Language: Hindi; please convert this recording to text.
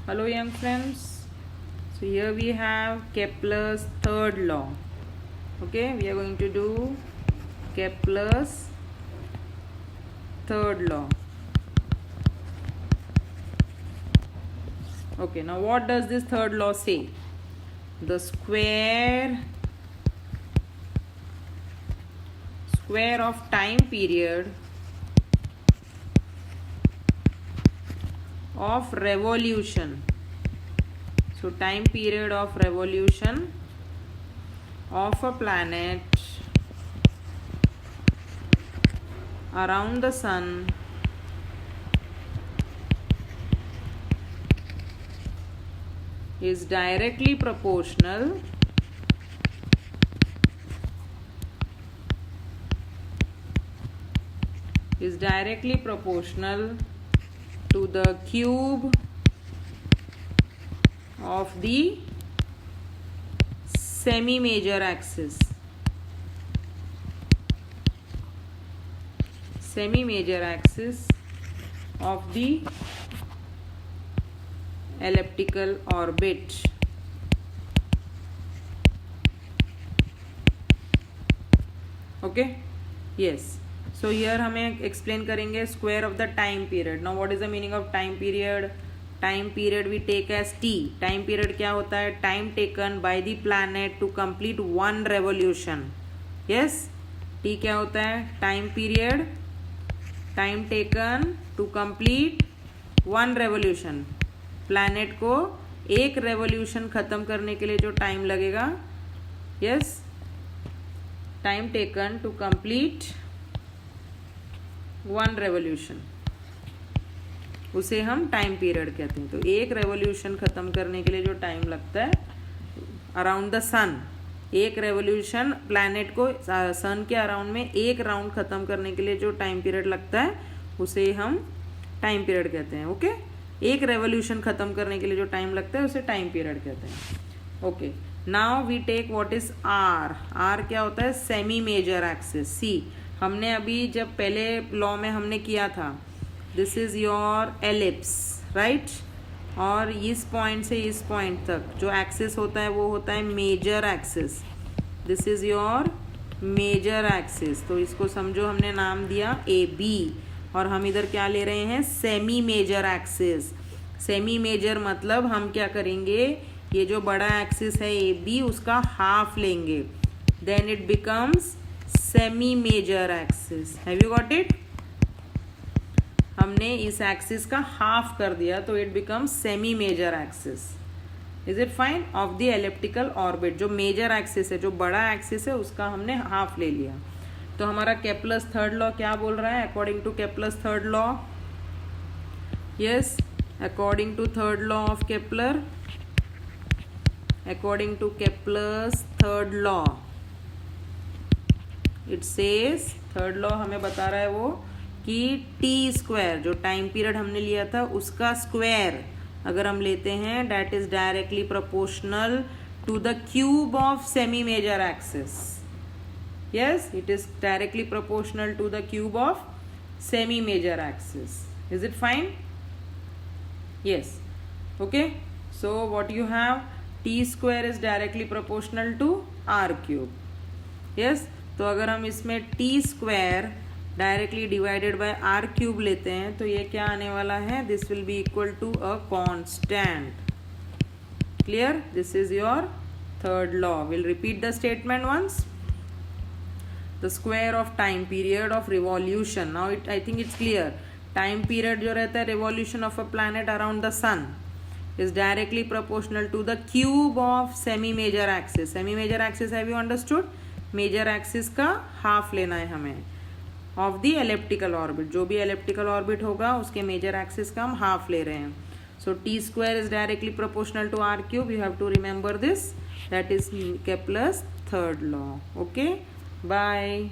Hello young friends. So here we have Kepler's third law. Okay, we are going to do Kepler's third law. Okay, now what does this third law say? The square of time period of revolution. So time period of revolution of a planet around the sun is directly proportional to the cube of the semi-major axis. Semi-major axis of the elliptical orbit. Okay, yes. So here हमें explain करेंगे square of the time period. Now what is the meaning of time period? Time period we take as t. Time period क्या होता है? Time taken by the planet to complete one revolution. Yes, t क्या होता है? Time period, time taken to complete one revolution. Planet को एक revolution खत्म करने के लिए जो time लगेगा, yes, time taken to complete one revolution, उसे हम टाइम पीरियड कहते हैं. तो एक रेवोल्यूशन खत्म करने के लिए जो टाइम लगता है अराउंड द सन, एक रेवोल्यूशन प्लैनेट को सन के अराउंड में एक राउंड खत्म करने के लिए जो टाइम पीरियड लगता है उसे हम टाइम पीरियड कहते हैं. ओके, एक रेवोल्यूशन खत्म करने के लिए जो टाइम लगता है उसे टाइम पीरियड कहते हैं. Okay, now we take what is R. R क्या होता है? Semi major axis. सी, हमने अभी जब पहले लॉ में हमने किया था, this is your ellipse, right, और इस पॉइंट से इस पॉइंट तक जो एक्सिस होता है वो होता है major axis. This is your major axis. तो इसको समझो हमने नाम दिया ए बी, और हम इधर क्या ले रहे हैं? Semi major axis. Semi major मतलब हम क्या करेंगे, ये जो बड़ा एक्सिस है ए बी उसका हाफ लेंगे, then it becomes semi major axis. Have you got it? हमने इस एक्सिस का हाफ कर दिया तो it becomes semi major axis. Is it fine? Of the elliptical orbit. जो मेजर एक्सिस है, जो बड़ा एक्सिस है, उसका हमने हाफ ले लिया. तो हमारा केप्लर्स थर्ड लॉ क्या बोल रहा है? According to Kepler's third law, yes, according to third law of Kepler, according to Kepler's third law, it says, third law हमें बता रहा है वो कि टी स्क्वायर, जो टाइम पीरियड हमने लिया था उसका स्क्वायर अगर हम लेते हैं, that is directly proportional to the cube of semi major axis. Yes, it is directly proportional to the cube of semi major axis. Is it fine? Yes. Okay, so what you have? T square is directly proportional to R cube. Yes, तो अगर हम इसमें T square directly divided by R cube लेते हैं तो ये क्या आने वाला है? This will be equal to a constant. Clear? This is your third law. Will repeat the statement once. The square of time period of revolution. Now it, I think it's clear. Time period जो रहता है revolution of a planet around the sun is directly proportional to the cube of semi major axis. Semi major axis, have you understood? Major axis का हाफ लेना है हमें of the elliptical orbit. जो भी elliptical orbit होगा उसके major axis का हम हाफ ले रहे हैं. So t square is directly proportional to r cube. You have to remember this. That is Kepler's third law. Okay, bye.